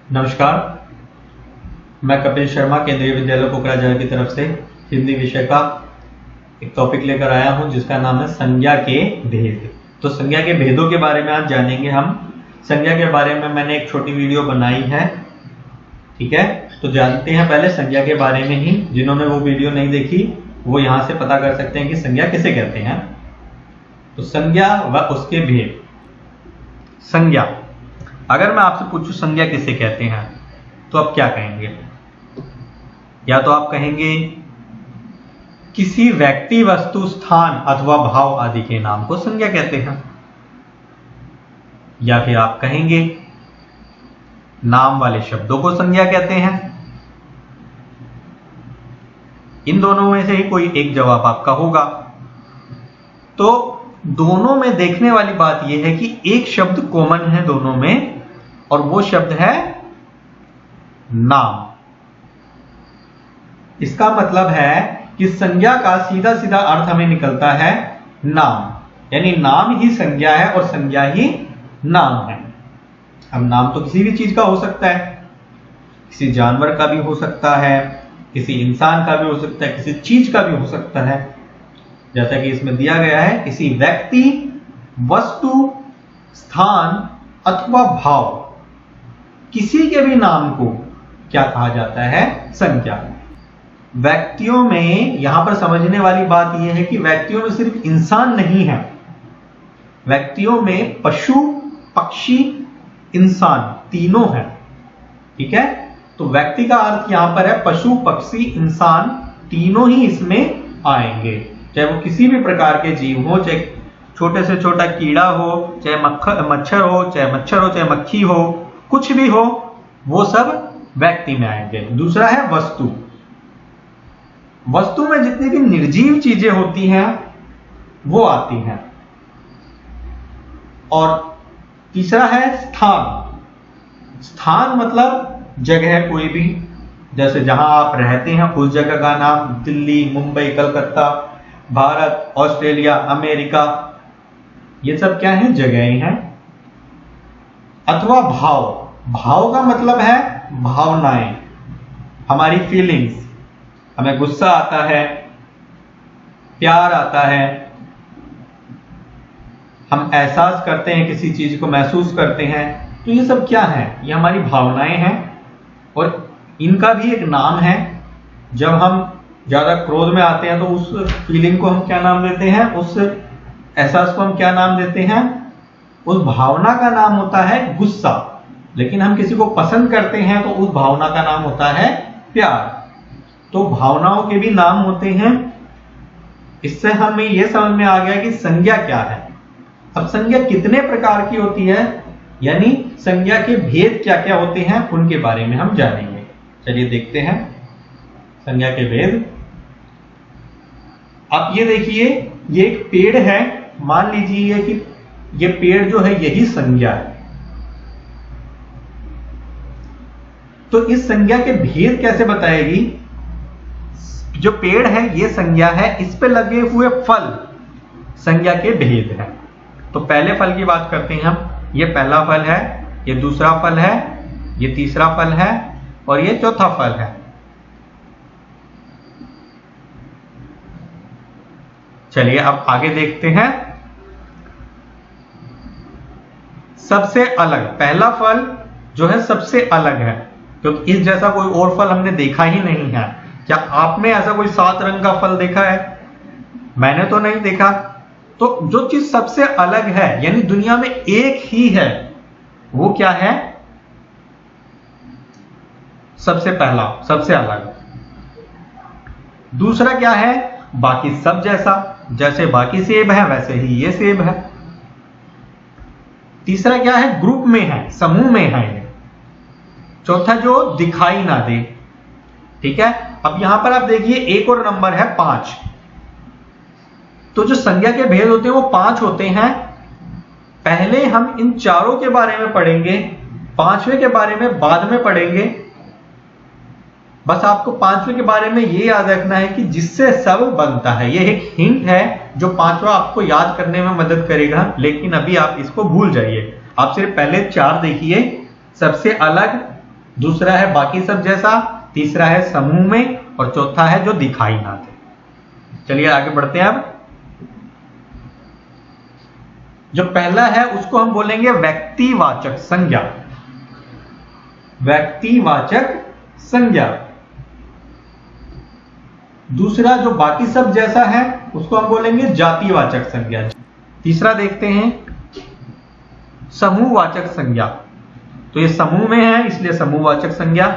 नमस्कार, मैं कपिल शर्मा केंद्रीय विद्यालय कोकराझार की तरफ से हिंदी विषय का एक टॉपिक लेकर आया हूं जिसका नाम है संज्ञा के भेद। तो संज्ञा के भेदों के बारे में आज जानेंगे हम। संज्ञा के बारे में मैंने एक छोटी वीडियो बनाई है, ठीक है। तो जानते हैं पहले संज्ञा के बारे में ही। जिन्होंने वो वीडियो नहीं देखी वो यहां से पता कर सकते हैं कि संज्ञा किसे कहते हैं। तो संज्ञा व उसके भेद। संज्ञा, अगर मैं आपसे पूछूं संज्ञा किसे कहते हैं तो आप क्या कहेंगे? या तो आप कहेंगे किसी व्यक्ति, वस्तु, स्थान अथवा भाव आदि के नाम को संज्ञा कहते हैं, या फिर आप कहेंगे नाम वाले शब्दों को संज्ञा कहते हैं। इन दोनों में से ही कोई एक जवाब आपका होगा। तो दोनों में देखने वाली बात यह है कि एक शब्द कॉमन है दोनों में, और वो शब्द है नाम। इसका मतलब है कि संज्ञा का सीधा सीधा अर्थ हमें निकलता है नाम, यानी नाम ही संज्ञा है और संज्ञा ही नाम है। अब नाम तो किसी भी चीज का हो सकता है, किसी जानवर का भी हो सकता है, किसी इंसान का भी हो सकता है, किसी चीज का भी हो सकता है। जैसा कि इसमें दिया गया है, किसी व्यक्ति, वस्तु, स्थान अथवा भाव, किसी के भी नाम को क्या कहा जाता है? संज्ञा। व्यक्तियों में यहां पर समझने वाली बात यह है कि व्यक्तियों में सिर्फ इंसान नहीं है, व्यक्तियों में पशु, पक्षी, इंसान तीनों हैं, ठीक है। तो व्यक्ति का अर्थ यहां पर है पशु, पक्षी, इंसान तीनों ही इसमें आएंगे। चाहे वो किसी भी प्रकार के जीव हो, चाहे छोटे से छोटा कीड़ा हो, चाहे मच्छर हो, चाहे मक्खी हो, कुछ भी हो, वो सब व्यक्ति में आएंगे। दूसरा है वस्तु। वस्तु में जितनी भी निर्जीव चीजें होती हैं वो आती हैं। और तीसरा है स्थान। स्थान मतलब जगह कोई भी, जैसे जहां आप रहते हैं उस जगह का नाम, दिल्ली, मुंबई, कलकत्ता, भारत, ऑस्ट्रेलिया, अमेरिका, ये सब क्या है? जगहें हैं। अथवा भाव। भाव का मतलब है भावनाएं, हमारी फीलिंग्स। हमें गुस्सा आता है, प्यार आता है, हम एहसास करते हैं, किसी चीज को महसूस करते हैं, तो ये सब क्या है? ये हमारी भावनाएं हैं और इनका भी एक नाम है। जब हम ज्यादा क्रोध में आते हैं तो उस फीलिंग को हम क्या नाम देते हैं? उस एहसास को हम क्या नाम देते हैं? उस भावना का नाम होता है गुस्सा। लेकिन हम किसी को पसंद करते हैं तो उस भावना का नाम होता है प्यार। तो भावनाओं के भी नाम होते हैं। इससे हमें यह समझ में आ गया कि संज्ञा क्या है। अब संज्ञा कितने प्रकार की होती है, यानी संज्ञा के भेद क्या क्या होते हैं, उनके बारे में हम जानेंगे। चलिए देखते हैं संज्ञा के भेद। अब ये देखिए, ये एक पेड़ है। मान लीजिए कि ये पेड़ जो है यही संज्ञा है। तो इस संज्ञा के भेद कैसे बताएगी? जो पेड़ है ये संज्ञा है, इस पे लगे हुए फल संज्ञा के भेद है। तो पहले फल की बात करते हैं हम। ये पहला फल है, ये दूसरा फल है, ये तीसरा फल है और ये चौथा फल है। चलिए अब आगे देखते हैं। सबसे अलग, पहला फल जो है सबसे अलग है, क्योंकि इस जैसा कोई और फल हमने देखा ही नहीं है। क्या आपने ऐसा कोई 7 रंग का फल देखा है? मैंने तो नहीं देखा। तो जो चीज सबसे अलग है, यानी दुनिया में एक ही है, वो क्या है? सबसे पहला, सबसे अलग। दूसरा क्या है? बाकी सब जैसा, जैसे बाकी सेब है वैसे ही ये सेब है। तीसरा क्या है? ग्रुप में है, समूह में है ये। चौथा जो दिखाई ना दे, ठीक है। अब यहां पर आप देखिए एक और नंबर है 5। तो जो संज्ञा के भेद होते हैं वो 5 होते हैं। पहले हम इन चारों के बारे में पढ़ेंगे, 5वें के बारे में बाद में पढ़ेंगे। बस आपको 5वें के बारे में ये याद रखना है कि जिससे सब बनता है। ये एक हिंट है जो 5वां आपको याद करने में मदद करेगा, लेकिन अभी आप इसको भूल जाइए। आप सिर्फ पहले 4 देखिए, सबसे अलग, दूसरा है बाकी सब जैसा, तीसरा है समूह में, और चौथा है जो दिखाई ना दे। चलिए आगे बढ़ते हैं। अब जो पहला है उसको हम बोलेंगे व्यक्तिवाचक संज्ञा। व्यक्तिवाचक संज्ञा। दूसरा जो बाकी सब जैसा है उसको हम बोलेंगे जातिवाचक संज्ञा। तीसरा देखते हैं समूहवाचक संज्ञा। तो ये समूह में है इसलिए समूहवाचक संज्ञा।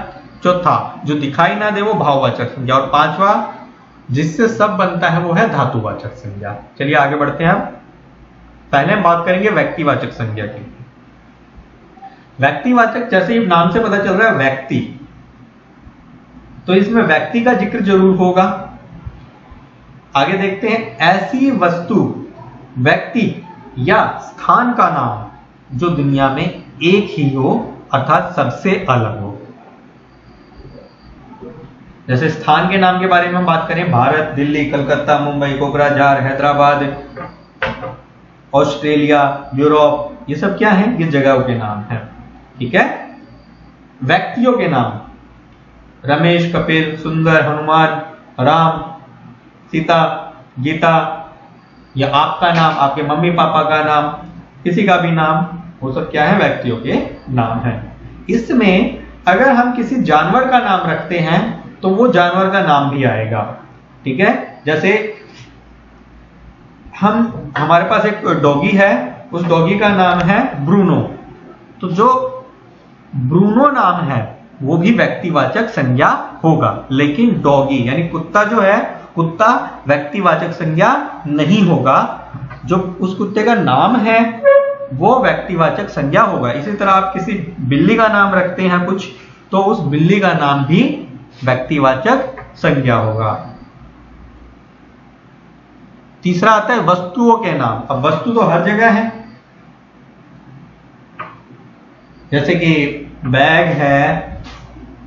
चौथा जो दिखाई ना दे वो भाववाचक संज्ञा। और पांचवा जिससे सब बनता है वो है धातुवाचक संज्ञा। चलिए आगे बढ़ते हैं। अब पहले हम बात करेंगे व्यक्तिवाचक संज्ञा की। व्यक्तिवाचक जैसे ही नाम से पता चल रहा है व्यक्ति, तो इसमें व्यक्ति का जिक्र जरूर होगा। आगे देखते हैं ऐसी वस्तु, व्यक्ति या स्थान का नाम जो दुनिया में एक ही हो अर्थात सबसे अलग हो। जैसे स्थान के नाम के बारे में बात करें, भारत, दिल्ली, कलकत्ता, मुंबई, कोकराझार, हैदराबाद, ऑस्ट्रेलिया, यूरोप, ये सब क्या है? ये जगहों के नाम हैं। ठीक है। व्यक्तियों के नाम रमेश, कपिल, सुंदर, हनुमान, राम, सीता, गीता, या आपका नाम, आपके मम्मी पापा का नाम, किसी का भी नाम, वो सब क्या है? व्यक्तियों के नाम है। इसमें अगर हम किसी जानवर का नाम रखते हैं तो वो जानवर का नाम भी आएगा। ठीक है। जैसे हमारे पास एक डॉगी है, उस डॉगी का नाम है ब्रूनो। तो जो ब्रूनो नाम है वो भी व्यक्तिवाचक संज्ञा होगा, लेकिन डॉगी यानी कुत्ता जो है, कुत्ता व्यक्तिवाचक संज्ञा नहीं होगा। जो उस कुत्ते का नाम है वो व्यक्तिवाचक संज्ञा होगा। इसी तरह आप किसी बिल्ली का नाम रखते हैं कुछ, तो उस बिल्ली का नाम भी व्यक्तिवाचक संज्ञा होगा। तीसरा आता है वस्तुओं के नाम। अब वस्तु तो हर जगह है, जैसे कि बैग है,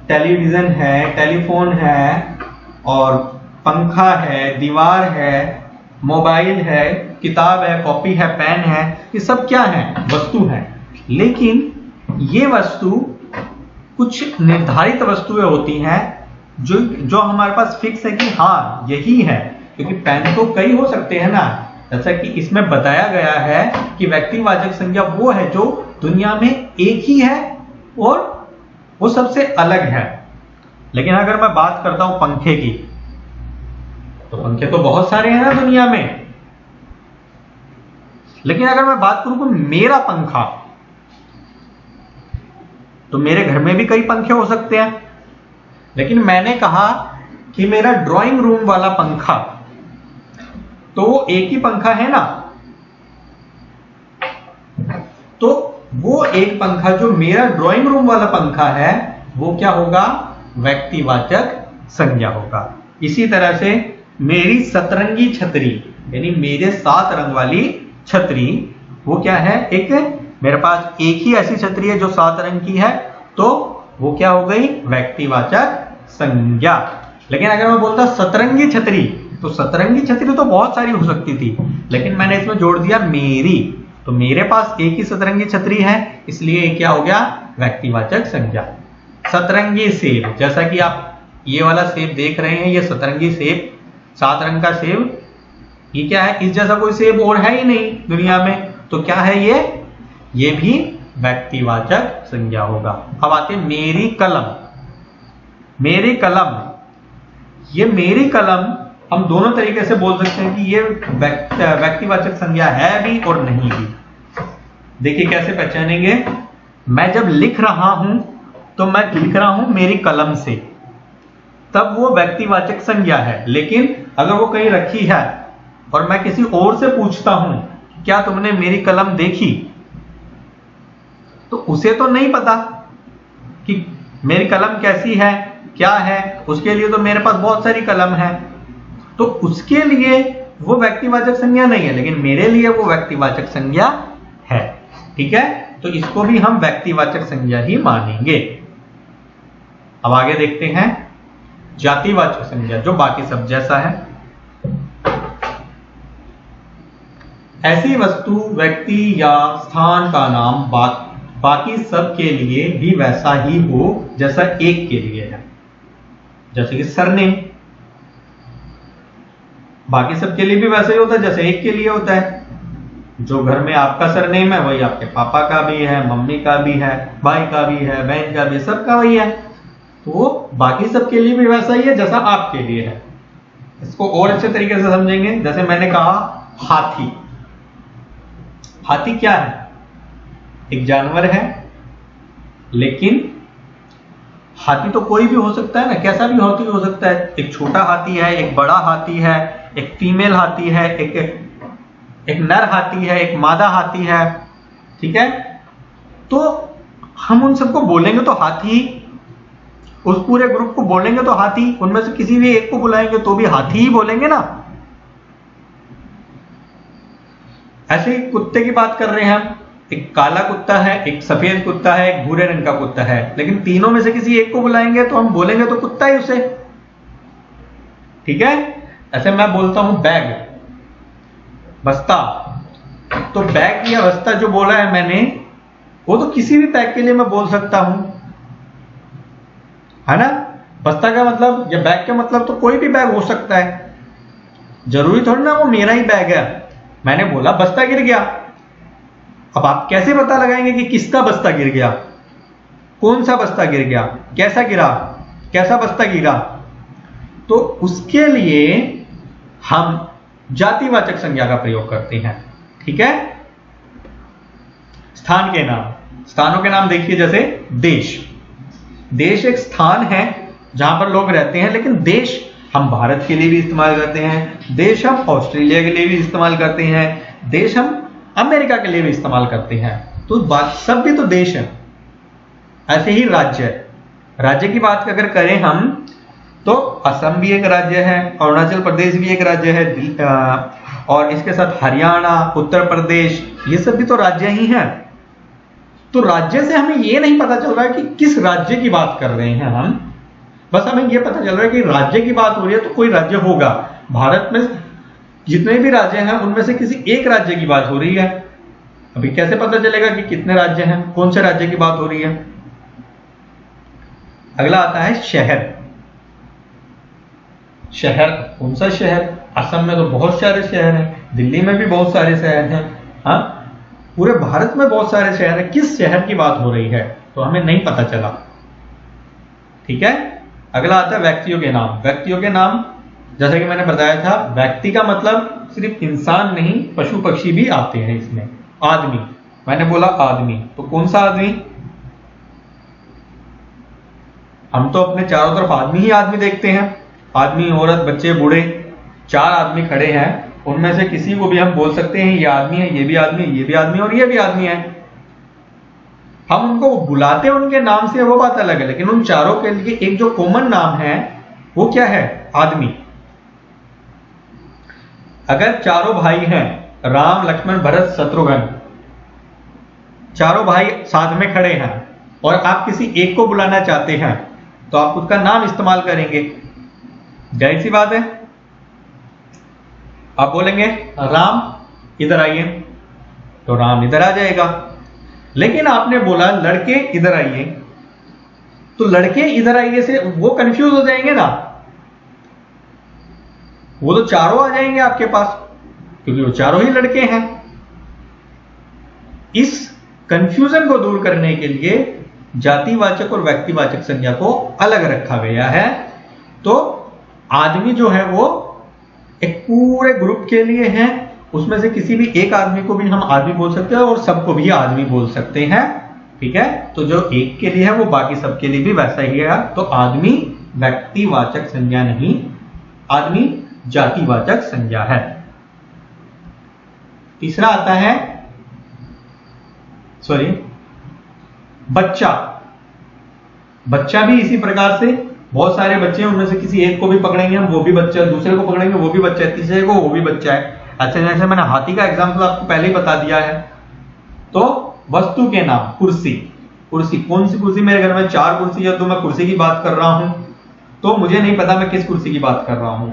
टेलीविजन है, टेलीफोन है, और पंखा है, दीवार है, मोबाइल है, किताब है, कॉपी है, पेन है, ये सब क्या है? वस्तु है। लेकिन ये वस्तु कुछ निर्धारित वस्तुएं होती हैं जो हमारे पास फिक्स है कि हाँ यही है, क्योंकि पेन तो कई हो सकते हैं ना। जैसा कि इसमें बताया गया है कि व्यक्तिवाचक संज्ञा वो है जो दुनिया में एक ही है और वो सबसे अलग है। लेकिन अगर मैं बात करता हूं पंखे की, तो पंखे तो बहुत सारे हैं ना दुनिया में। लेकिन अगर मैं बात करूं कि मेरा पंखा, तो मेरे घर में भी कई पंखे हो सकते हैं। लेकिन मैंने कहा कि मेरा ड्राइंग रूम वाला पंखा, तो वो एक ही पंखा है ना। तो वो एक पंखा जो मेरा ड्राइंग रूम वाला पंखा है वो क्या होगा? व्यक्तिवाचक संज्ञा होगा। इसी तरह से मेरी सतरंगी छतरी यानी मेरे 7 रंग वाली छतरी, वो क्या है? एक मेरे पास एक ही ऐसी छतरी है जो 7 रंग की है, तो वो क्या हो गई? व्यक्तिवाचक संज्ञा। लेकिन अगर मैं बोलता सतरंगी छतरी, तो सतरंगी छतरी तो बहुत सारी हो सकती थी, लेकिन मैंने इसमें जोड़ दिया मेरी, तो मेरे पास एक ही सतरंगी छतरी है, इसलिए क्या हो गया? व्यक्तिवाचक संज्ञा। सतरंगी सेब, जैसा कि आप ये वाला सेब देख रहे हैं, ये सतरंगी सेब, 7 रंग का सेब, ये क्या है? इस जैसा कोई सेब और है ही नहीं दुनिया में, तो क्या है ये भी व्यक्तिवाचक संज्ञा होगा। अब आते हैं मेरी कलम। मेरी कलम, ये मेरी कलम हम दोनों तरीके से बोल सकते हैं कि ये व्यक्तिवाचक संज्ञा है भी और नहीं भी। देखिए कैसे पहचानेंगे? मैं जब लिख रहा हूं तो मैं लिख रहा हूं मेरी कलम से, तब वो व्यक्तिवाचक संज्ञा है। लेकिन अगर वो कहीं रखी है और मैं किसी और से पूछता हूं क्या तुमने मेरी कलम देखी, तो उसे तो नहीं पता कि मेरी कलम कैसी है, क्या है। उसके लिए तो मेरे पास बहुत सारी कलम है, तो उसके लिए वो व्यक्तिवाचक संज्ञा नहीं है, लेकिन मेरे लिए वो व्यक्तिवाचक संज्ञा है। ठीक है। तो इसको भी हम व्यक्तिवाचक संज्ञा ही मानेंगे। अब आगे देखते हैं जातिवाचक संज्ञा, जो बाकी सब जैसा है। ऐसी वस्तु, व्यक्ति या स्थान का नाम बाकी सब के लिए भी वैसा ही हो जैसा एक के लिए है। जैसे कि सरनेम बाकी सब के लिए भी वैसा ही होता है जैसे एक के लिए होता है। जो घर में आपका सरनेम है वही आपके पापा का भी है, मम्मी का भी है, भाई का भी है, बहन का भी है, सबका वही है। तो वो बाकी सब के लिए भी वैसा ही है जैसा आपके लिए है। इसको और अच्छे तरीके से समझेंगे। जैसे मैंने कहा हाथी। हाथी क्या है? एक जानवर है, लेकिन हाथी तो कोई भी हो सकता है ना, कैसा भी हाथी हो सकता है। एक छोटा हाथी है, एक बड़ा हाथी है, एक फीमेल हाथी है, एक नर हाथी है, एक मादा हाथी है। ठीक है, तो हम उन सबको बोलेंगे तो हाथी, उस पूरे ग्रुप को बोलेंगे तो हाथी, उनमें से किसी भी एक को बुलाएंगे तो भी हाथी ही बोलेंगे ना। ऐसे ही कुत्ते की बात कर रहे हैं हम। एक काला कुत्ता है, एक सफेद कुत्ता है, एक भूरे रंग का कुत्ता है, लेकिन तीनों में से किसी एक को बुलाएंगे तो हम बोलेंगे तो कुत्ता ही उसे। ठीक है, ऐसे मैं बोलता हूं बैग, बस्ता, तो बैग या बस्ता जो बोला है मैंने, वो तो किसी भी बैग के लिए मैं बोल सकता हूं, है ना। बस्ता का मतलब या बैग का मतलब तो कोई भी बैग हो सकता है, जरूरी थोड़ी ना वो मेरा ही बैग है। मैंने बोला बस्ता गिर गया, अब आप कैसे पता लगाएंगे कि किसका बस्ता गिर गया, कौन सा बस्ता गिर गया, कैसा गिरा, कैसा बस्ता गिरा। तो उसके लिए हम जातिवाचक संज्ञा का प्रयोग करते हैं। ठीक है, स्थान के नाम, स्थानों के नाम देखिए, जैसे देश। देश एक स्थान है जहां पर लोग रहते हैं, लेकिन देश हम भारत के लिए भी इस्तेमाल करते हैं, देश हम ऑस्ट्रेलिया के लिए भी इस्तेमाल करते हैं, देश हम अमेरिका के लिए भी इस्तेमाल करते हैं। तो सब भी तो देश है। ऐसे ही राज्य, राज्य की बात अगर करें हम तो असम भी एक राज्य है, अरुणाचल प्रदेश भी एक राज्य है, और इसके साथ हरियाणा, उत्तर प्रदेश, ये सब भी तो राज्य ही हैं। तो राज्य से हमें ये नहीं पता चल रहा है कि किस राज्य की बात कर रहे हैं हम, बस हमें ये पता चल रहा है कि राज्य की बात हो रही है तो कोई राज्य होगा। भारत में जितने भी राज्य हैं उनमें से किसी एक राज्य की बात हो रही है। अभी कैसे पता चलेगा कि कितने राज्य हैं, कौन से राज्य की बात हो रही है। अगला आता है शहर। शहर, कौन सा शहर? असम में तो बहुत सारे शहर हैं, दिल्ली में भी बहुत सारे शहर हैं, हाँ, पूरे भारत में बहुत सारे शहर हैं। किस शहर की बात हो रही है तो हमें नहीं पता चला। ठीक है, अगला आता है व्यक्तियों के नाम। व्यक्तियों के नाम, जैसा कि मैंने बताया था, व्यक्ति का मतलब सिर्फ इंसान नहीं, पशु पक्षी भी आते हैं इसमें। आदमी, मैंने बोला आदमी, तो कौन सा आदमी? हम तो अपने चारों तरफ आदमी ही आदमी देखते हैं। आदमी, औरत, बच्चे, बूढ़े, चार आदमी खड़े हैं, उनमें से किसी को भी हम बोल सकते हैं ये आदमी है, ये भी आदमी है, ये भी आदमी और ये भी आदमी है। हम उनको बुलाते हैं उनके नाम से, वो बात अलग है, लेकिन उन चारों के लिए एक जो कॉमन नाम है वो क्या है? आदमी। अगर चारों भाई हैं, राम, लक्ष्मण, भरत, शत्रुघ्न, चारों भाई साथ में खड़े हैं और आप किसी एक को बुलाना चाहते हैं तो आप उसका नाम इस्तेमाल करेंगे, जाहिर सी बात है। आप बोलेंगे राम इधर आइए, तो राम इधर आ जाएगा। लेकिन आपने बोला लड़के इधर आइए, तो लड़के इधर आइए से वो कंफ्यूज हो जाएंगे ना, वो तो चारों आ जाएंगे आपके पास क्योंकि वो चारों ही लड़के हैं। इस कंफ्यूजन को दूर करने के लिए जातिवाचक और व्यक्तिवाचक संज्ञा को अलग रखा गया है। तो आदमी जो है वो एक पूरे ग्रुप के लिए है, उसमें से किसी भी एक आदमी को भी हम आदमी बोल सकते हैं और सबको भी आदमी बोल सकते हैं। ठीक है, तो जो एक के लिए है वो बाकी सबके लिए भी वैसा ही है। तो आदमी व्यक्तिवाचक संज्ञा नहीं, आदमी जातिवाचक संज्ञा है। तीसरा आता है बच्चा। बच्चा भी इसी प्रकार से, बहुत सारे बच्चे हैं, उनमें से किसी एक को भी पकड़ेंगे हम, वो भी बच्चा है, दूसरे को पकड़ेंगे वो भी बच्चा है, तीसरे को वो भी बच्चा है। ऐसे जैसे मैंने हाथी का एग्जाम्पल आपको पहले ही बता दिया है। तो वस्तु के नाम, कुर्सी। कुर्सी, कौन सी कुर्सी? मेरे घर में 4 कुर्सी है, तो मैं कुर्सी की बात कर रहा हूं, तो मुझे नहीं पता मैं किस कुर्सी की बात कर रहा हूं।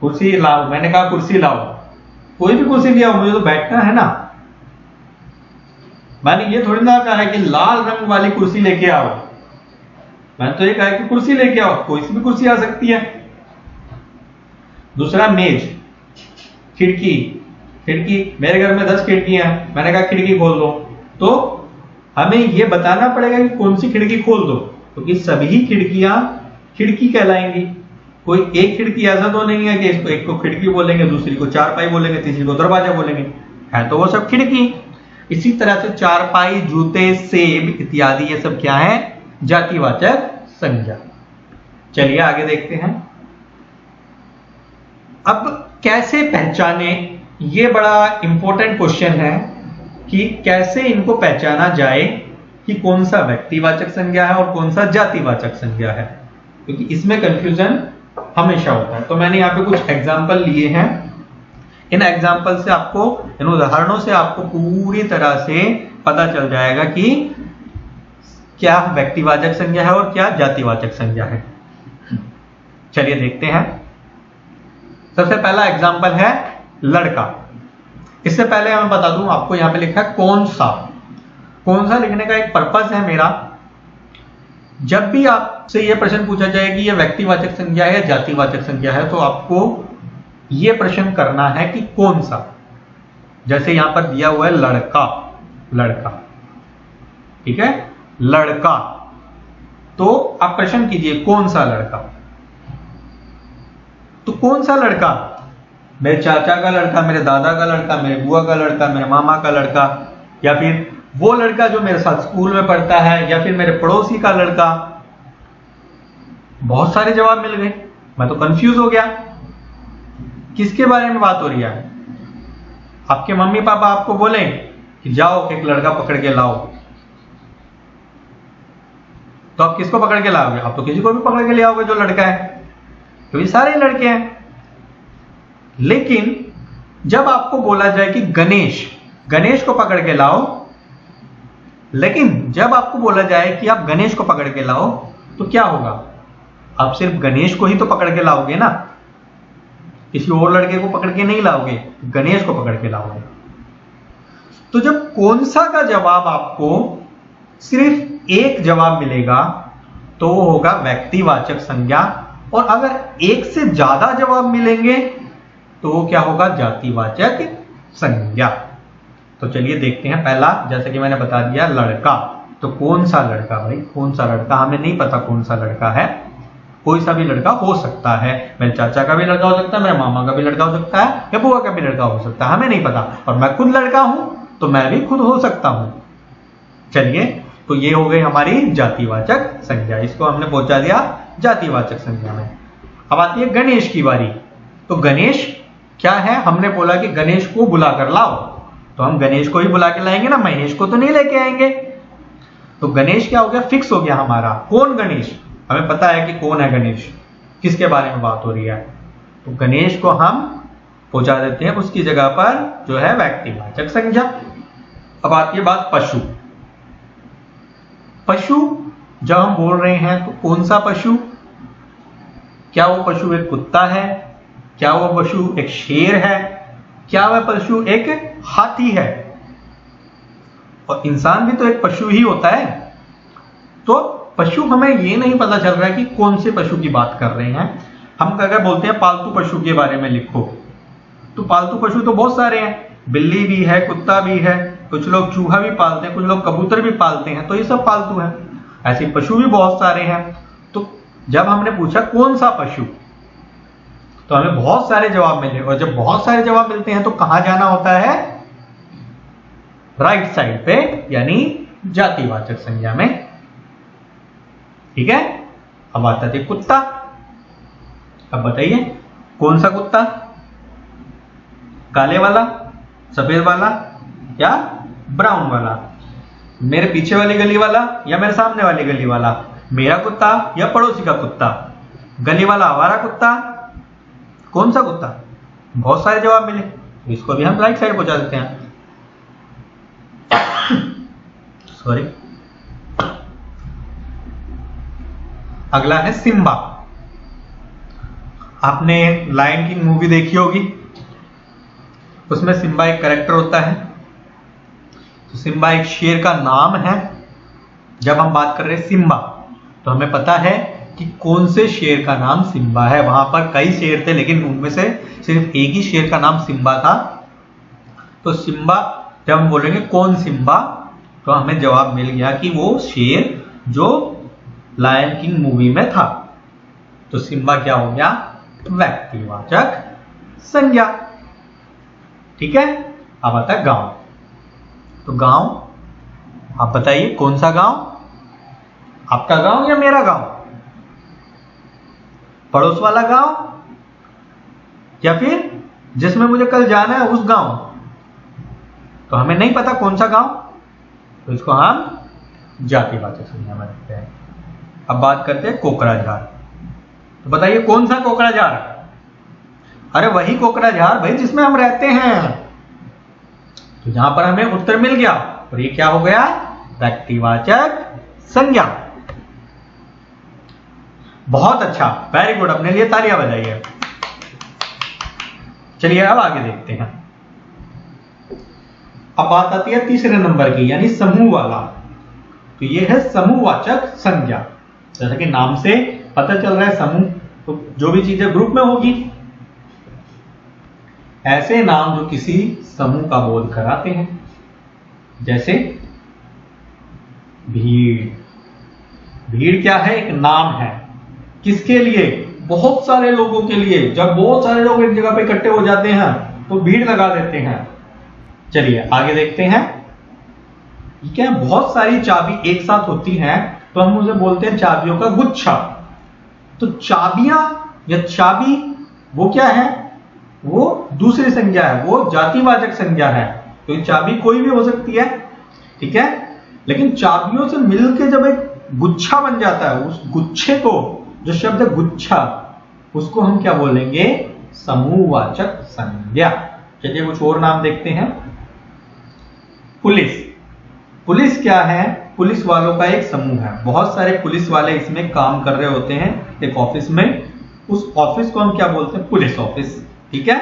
कुर्सी लाओ, मैंने कहा कुर्सी लाओ, कोई भी कुर्सी ले आओ, मुझे तो बैठना है ना। मैंने ये थोड़ी ना कहा है कि लाल रंग वाली कुर्सी लेके आओ, मैंने तो ये कहा है कि कुर्सी लेके आओ, कोई सी भी कुर्सी आ सकती है। दूसरा मेज, खिड़की, खिड़की, मेरे घर में 10 खिड़कियां हैं, मैंने कहा खिड़की खोल दो, तो हमें यह बताना पड़ेगा कि कौन सी खिड़की खोल दो, क्योंकि सभी खिड़कियां खिड़की कहलाएंगी। कोई एक खिड़की ऐसा तो नहीं है कि इसको एक को खिड़की बोलेंगे, दूसरी को चारपाई बोलेंगे, तीसरी को दरवाजा बोलेंगे, है तो वो सब खिड़की। इसी तरह से चारपाई, जूते, सेब इत्यादि ये सब क्या है? जातिवाचक संज्ञा। चलिए आगे देखते हैं। अब कैसे पहचाने, ये बड़ा इंपॉर्टेंट क्वेश्चन है कि कैसे इनको पहचाना जाए कि कौन सा व्यक्तिवाचक संज्ञा है और कौन सा जातिवाचक संज्ञा है, क्योंकि इसमें कंफ्यूजन हमेशा होता है। तो मैंने यहां पे कुछ एग्जाम्पल लिए हैं, इन एग्जाम्पल से आपको, इन उदाहरणों से आपको पूरी तरह से पता चल जाएगा कि क्या व्यक्तिवाचक संज्ञा है और क्या जातिवाचक संज्ञा है। चलिए देखते हैं। सबसे पहला एग्जाम्पल है लड़का। इससे पहले मैं बता दूं आपको, यहां पे लिखा है कौन सा। कौन सा लिखने का एक पर्पस है मेरा, जब भी आपसे यह प्रश्न पूछा जाए कि यह व्यक्तिवाचक संज्ञा है या जातिवाचक संज्ञा है, तो आपको यह प्रश्न करना है कि कौन सा। जैसे यहां पर दिया हुआ है लड़का, लड़का, ठीक है, लड़का, तो आप प्रश्न कीजिए कौन सा लड़का। तो कौन सा लड़का? मेरे चाचा का लड़का, मेरे दादा का लड़का, मेरे बुआ का लड़का, मेरे मामा का लड़का, या फिर वो लड़का जो मेरे साथ स्कूल में पढ़ता है, या फिर मेरे पड़ोसी का लड़का। बहुत सारे जवाब मिल गए, मैं तो कंफ्यूज हो गया किसके बारे में बात हो रही है। आपके मम्मी पापा आपको बोले कि जाओ एक लड़का पकड़ के लाओ, तो आप किसको पकड़ के लाओगे? आप तो किसी को भी पकड़ के ले आओगे जो लड़का है, क्योंकि सारे लड़के हैं। लेकिन जब आपको बोला जाए कि गणेश, गणेश को पकड़ के लाओ, लेकिन जब आपको बोला जाए कि आप गणेश को पकड़ के लाओ, तो क्या होगा? आप सिर्फ गणेश को ही तो पकड़ के लाओगे ना, किसी और लड़के को पकड़ के नहीं लाओगे, गणेश को पकड़ के लाओगे। तो जब कौन सा का जवाब आपको सिर्फ एक जवाब मिलेगा, तो वो होगा व्यक्तिवाचक संज्ञा, और अगर एक से ज्यादा जवाब मिलेंगे तो वो क्या होगा? जातिवाचक संज्ञा। तो चलिए देखते हैं। पहला, जैसे कि मैंने बता दिया, लड़का। तो कौन सा लड़का? भाई कौन सा लड़का? हमें नहीं पता कौन सा लड़का है, कोई सा भी लड़का हो सकता है। मेरे चाचा का भी लड़का हो सकता है, मेरे मामा का भी लड़का हो सकता है, या बुआ का भी लड़का हो सकता है, हमें नहीं पता। और मैं खुद लड़का हूं तो मैं भी खुद हो सकता हूं। चलिए, तो ये हो गई हमारी जातिवाचक संज्ञा, इसको हमने पहुंचा दिया जातिवाचक संज्ञा में। अब आती है गणेश की बारी। तो गणेश क्या है? हमने बोला कि गणेश को बुला कर लाओ, तो हम गणेश को ही बुला के लाएंगे ना, महेश को तो नहीं लेके आएंगे। तो गणेश क्या हो गया? फिक्स हो गया हमारा। कौन गणेश? हमें पता है कि कौन है गणेश, किसके बारे में बात हो रही है। तो गणेश को हम पहुंचा देते हैं उसकी जगह पर जो है व्यक्तिवाचक संज्ञा। अब आती है बात पशु। पशु जब हम बोल रहे हैं तो कौन सा पशु? क्या वो पशु एक कुत्ता है? क्या वो पशु एक शेर है? क्या वह पशु एक हाथी है? और इंसान भी तो एक पशु ही होता है। तो पशु, हमें यह नहीं पता चल रहा है कि कौन से पशु की बात कर रहे हैं। हम अगर बोलते हैं पालतू पशु के बारे में लिखो, तो पालतू पशु तो बहुत सारे हैं, बिल्ली भी है, कुत्ता भी है, कुछ लोग चूहा भी पालते हैं, कुछ लोग कबूतर भी पालते हैं, तो ये सब पालतू हैं। ऐसे पशु भी बहुत सारे हैं। तो जब हमने पूछा कौन सा पशु, तो हमें बहुत सारे जवाब मिले, और जब बहुत सारे जवाब मिलते हैं तो कहां जाना होता है? राइट साइड पे, यानी जातिवाचक संज्ञा में। ठीक है। अब आता है कुत्ता। अब बताइए कौन सा कुत्ता? काले वाला, सफेद वाला, या ब्राउन वाला? मेरे पीछे वाली गली वाला या मेरे सामने वाली गली वाला? मेरा कुत्ता या पड़ोसी का कुत्ता? गली वाला आवारा कुत्ता? कौन सा कुत्ता? बहुत सारे जवाब मिले, इसको भी हम राइट साइड पहुंचा देते हैं। सॉरी। अगला है सिम्बा। आपने लायन किंग मूवी देखी होगी, उसमें सिम्बा एक कैरेक्टर होता है। तो सिम्बा एक शेर का नाम है। जब हम बात कर रहे हैं सिम्बा, तो हमें पता है कि कौन से शेर का नाम सिम्बा है। वहां पर कई शेर थे, लेकिन उनमें से सिर्फ एक ही शेर का नाम सिम्बा था। तो सिम्बा, जब हम बोलेंगे कौन सिम्बा, तो हमें जवाब मिल गया कि वो शेर जो लायन किंग मूवी में था। तो सिम्बा क्या हो गया? व्यक्तिवाचक संज्ञा। ठीक है। अब आता है गांव। तो गांव, आप बताइए कौन सा गांव? आपका गांव या मेरा गांव? पड़ोस वाला गांव, या फिर जिसमें मुझे कल जाना है उस गांव? तो हमें नहीं पता कौन सा गांव, तो इसको हम जातिवाचक संज्ञा में रखते हैं। अब बात करते हैं कोकराझार। तो बताइए कौन सा कोकराझार? अरे वही कोकराझार भाई जिसमें हम रहते हैं। तो यहां पर हमें उत्तर मिल गया, और ये क्या हो गया? व्यक्तिवाचक संज्ञा। बहुत अच्छा, वेरी गुड, अपने लिए तालियां बजाइए। चलिए अब आगे देखते हैं। अब बात आती है तीसरे नंबर की, यानी समूह वाला। तो ये है समूहवाचक संज्ञा। जैसा कि नाम से पता चल रहा है समूह, तो जो भी चीजें ग्रुप में होगी। ऐसे नाम जो किसी समूह का बोध कराते हैं, जैसे भीड़। भीड़ क्या है? एक नाम है। किसके लिए? बहुत सारे लोगों के लिए। जब बहुत सारे लोग एक जगह पे इकट्ठे हो जाते हैं तो भीड़ लगा देते हैं। चलिए आगे देखते हैं। ठीक है, बहुत सारी चाबी एक साथ होती हैं तो हम उसे बोलते हैं चाबियों का गुच्छा। तो चाबियां या चाबी वो क्या है? वो दूसरी संज्ञा है, वो जातिवाचक संज्ञा है। तो ये चाबी कोई भी हो सकती है, ठीक है। लेकिन चाबियों से मिलकर जब एक गुच्छा बन जाता है, उस गुच्छे को, जो शब्द गुच्छा, उसको हम क्या बोलेंगे? समूहवाचक संज्ञा। चलिए कुछ और नाम देखते हैं। पुलिस। पुलिस क्या है? पुलिस वालों का एक समूह है। बहुत सारे पुलिस वाले इसमें काम कर रहे होते हैं एक ऑफिस में। उस ऑफिस को हम क्या बोलते हैं? Police office. ठीक है।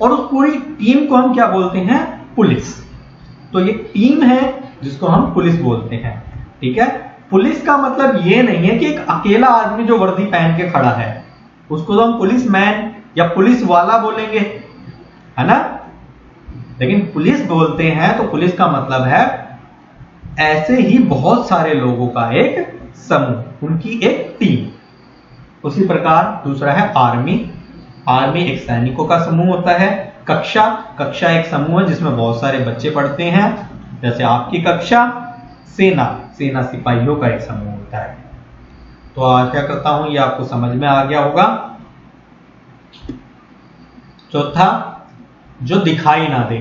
और उस पूरी टीम को हम क्या बोलते हैं? पुलिस। तो ये टीम है जिसको हम पुलिस बोलते हैं। ठीक है। पुलिस का मतलब ये नहीं है कि एक अकेला आदमी जो वर्दी पहन के खड़ा है उसको तो हम पुलिस मैन या पुलिस वाला बोलेंगे, है ना। लेकिन पुलिस बोलते हैं तो पुलिस का मतलब है ऐसे ही बहुत सारे लोगों का एक समूह, उनकी एक टीम। उसी प्रकार दूसरा है आर्मी। आर्मी एक सैनिकों का समूह होता है। कक्षा, कक्षा एक समूह है जिसमें बहुत सारे बच्चे पढ़ते हैं, जैसे आपकी कक्षा। सेना, सेना सिपाहियों का एक समूह होता है। तो आशा करता हूं ये आपको समझ में आ गया होगा। चौथा, जो दिखाई ना दे।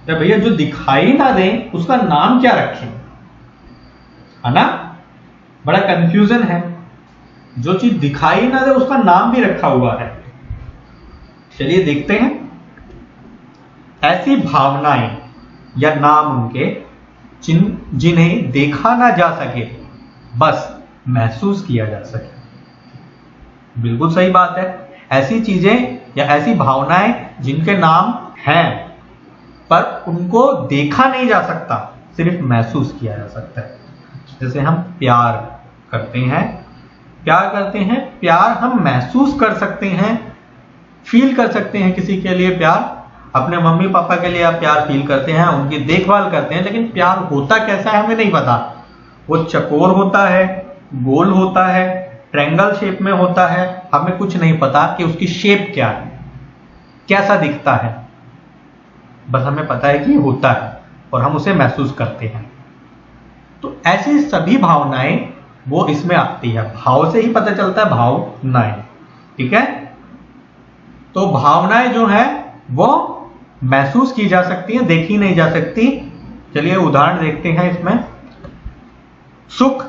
तो भैया जो दिखाई ना दे उसका नाम क्या रखें, है ना। बड़ा कंफ्यूजन है। जो चीज दिखाई ना दे उसका नाम भी रखा हुआ है। चलिए देखते हैं। ऐसी भावनाएं या नाम उनके जिन्हें देखा ना जा सके, बस महसूस किया जा सके। बिल्कुल सही बात है। ऐसी चीजें या ऐसी भावनाएं जिनके नाम हैं पर उनको देखा नहीं जा सकता, सिर्फ महसूस किया जा सकता है। जैसे हम प्यार करते हैं, प्यार करते हैं, प्यार हम महसूस कर सकते हैं, फील कर सकते हैं किसी के लिए प्यार। अपने मम्मी पापा के लिए आप प्यार फील करते हैं, उनकी देखभाल करते हैं, लेकिन प्यार होता कैसा है हमें नहीं पता। वो चकोर होता है, गोल होता है, ट्रायंगल शेप में होता है, हमें कुछ नहीं पता कि उसकी शेप क्या है, कैसा दिखता है। बस हमें पता है कि होता है और हम उसे महसूस करते हैं। तो ऐसी सभी भावनाएं वो इसमें आती है। भाव से ही पता चलता है भावनाएं, ठीक है। तो भावनाएं जो है वो महसूस की जा सकती हैं, देखी नहीं जा सकती। चलिए उदाहरण देखते हैं इसमें। सुख,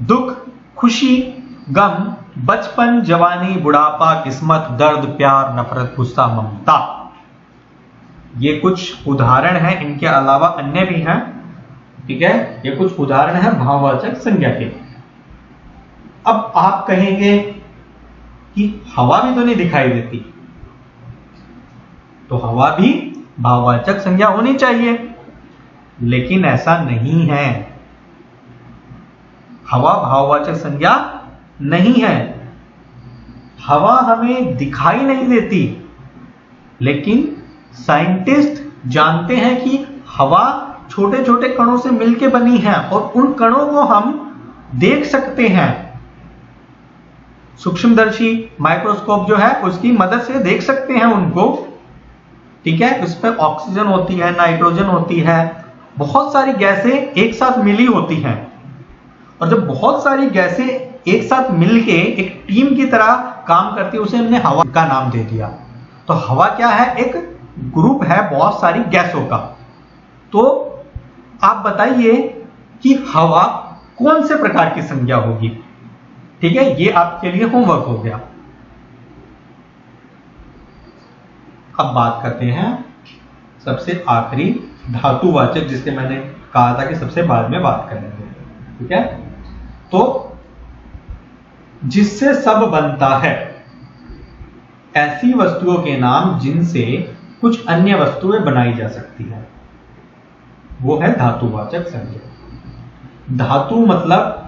दुख, खुशी, गम, बचपन, जवानी, बुढ़ापा, किस्मत, दर्द, प्यार, नफरत, गुस्सा, ममता। ये कुछ उदाहरण हैं, इनके अलावा अन्य भी हैं, ठीक है। ये कुछ उदाहरण हैं भाववाचक संज्ञा के। अब आप कहेंगे कि हवा भी तो नहीं दिखाई देती, तो हवा भी भाववाचक संज्ञा होनी चाहिए। लेकिन ऐसा नहीं है। हवा भाववाचक संज्ञा नहीं है। हवा हमें दिखाई नहीं देती, लेकिन साइंटिस्ट जानते हैं कि हवा छोटे छोटे कणों से मिलकर बनी है और उन कणों को हम देख सकते हैं। सूक्ष्मदर्शी माइक्रोस्कोप जो है उसकी मदद से देख सकते हैं उनको। ठीक है, उसमें ऑक्सीजन होती है, नाइट्रोजन होती है, बहुत सारी गैसें एक साथ मिली होती हैं। और जब बहुत सारी गैसें एक साथ मिलके एक टीम की तरह काम करती है, उसे हमने हवा का नाम दे दिया। तो हवा क्या है? एक ग्रुप है बहुत सारी गैसों का। तो आप बताइए कि हवा कौन से प्रकार की संज्ञा होगी? ठीक है, ये आपके लिए होमवर्क हो गया। अब बात करते हैं सबसे आखिरी धातुवाचक, जिसके मैंने कहा था कि सबसे बाद में बात करेंगे। ठीक है, तो जिससे सब बनता है, ऐसी वस्तुओं के नाम जिनसे कुछ अन्य वस्तुएं बनाई जा सकती है, वो है धातुवाचक संज्ञा। धातु मतलब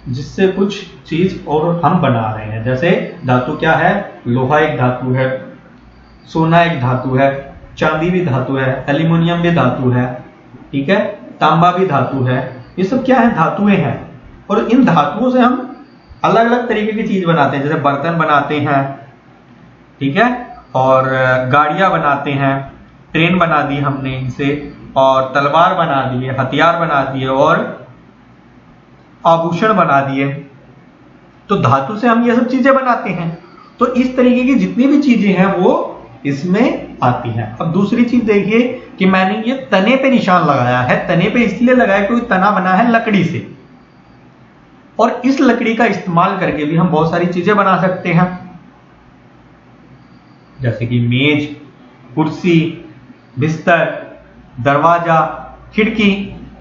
जिससे कुछ चीज और हम बना रहे हैं। जैसे धातु क्या है? लोहा एक धातु है, सोना एक धातु है, चांदी भी धातु है, एल्यूमिनियम भी धातु है, ठीक है, तांबा भी धातु है। ये सब क्या है? धातुएं हैं। और इन धातुओं से हम अलग अलग तरीके की चीज बनाते हैं। जैसे बर्तन बनाते हैं, ठीक है, और गाड़ियां बनाते हैं, ट्रेन बना दी हमने इनसे, और तलवार बना दिए, हथियार बना दिए, और आभूषण बना दिए। तो धातु से हम ये सब चीजें बनाते हैं। तो इस तरीके की जितनी भी चीजें हैं वो इसमें आती हैं। अब दूसरी चीज देखिए कि मैंने ये तने पे निशान लगाया है। तने पे इसलिए लगाया क्योंकि तना बना है लकड़ी से, और इस लकड़ी का इस्तेमाल करके भी हम बहुत सारी चीजें बना सकते हैं, जैसे कि मेज, कुर्सी, बिस्तर, दरवाजा, खिड़की,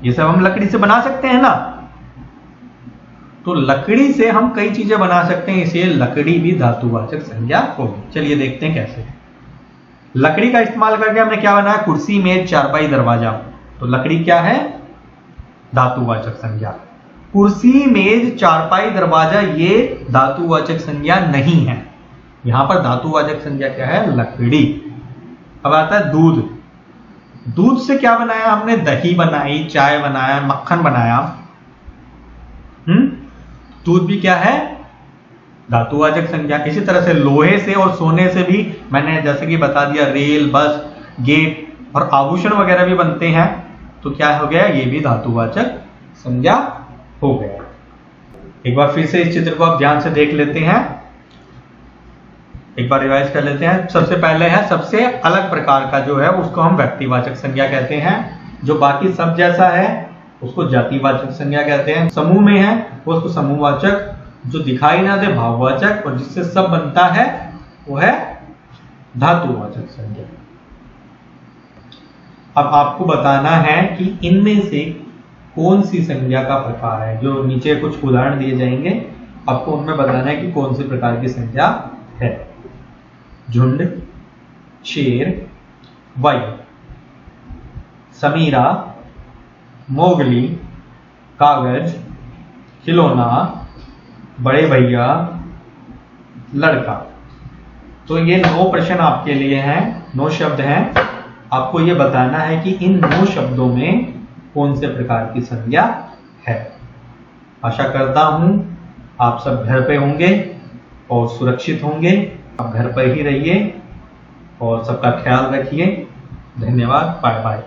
ये सब हम लकड़ी से बना सकते हैं ना। तो लकड़ी से हम कई चीजें बना सकते हैं, इसलिए लकड़ी भी धातुवाचक संज्ञा होगी। चलिए देखते हैं कैसे। लकड़ी का इस्तेमाल करके हमने क्या बनाया? कुर्सी, मेज, चारपाई, दरवाजा। तो लकड़ी क्या है? धातुवाचक संज्ञा। कुर्सी, मेज, चारपाई, दरवाजा ये धातुवाचक संज्ञा नहीं है। यहां पर धातुवाचक संज्ञा क्या है? लकड़ी। अब आता है दूध। दूध से क्या बनाया हमने? दही बनाई, चाय बनाया, मक्खन बनाया। दूध भी क्या है? धातुवाचक संज्ञा। इसी तरह से लोहे से और सोने से भी मैंने जैसे कि बता दिया, रेल, बस, गेट और आभूषण वगैरह भी बनते हैं। तो क्या हो गया? ये भी धातुवाचक संज्ञा हो गया। एक बार फिर से इस चित्र को आप ध्यान से देख लेते हैं, एक बार रिवाइज कर लेते हैं। सबसे पहले है सबसे अलग प्रकार का जो है उसको हम व्यक्तिवाचक संज्ञा कहते हैं। जो बाकी सब जैसा है उसको जातिवाचक संज्ञा कहते हैं। समूह में है वो उसको समूहवाचक, जो दिखाई ना दे भाववाचक, और जिससे सब बनता है वो है धातुवाचक संज्ञा। अब आपको बताना है कि इनमें से कौन सी संज्ञा का प्रकार है। जो नीचे कुछ उदाहरण दिए जाएंगे, आपको उनमें बताना है कि कौन से प्रकार की संज्ञा है। झुंड, शेर, वय, समीरा, मोगली, कागज, खिलौना, बड़े भैया, लड़का। तो ये 9 प्रश्न आपके लिए हैं, 9 शब्द हैं। आपको ये बताना है कि इन 9 शब्दों में कौन से प्रकार की संज्ञा है। आशा करता हूं आप सब घर पे होंगे और सुरक्षित होंगे। आप घर पर ही रहिए और सबका ख्याल रखिए। धन्यवाद। Bye bye.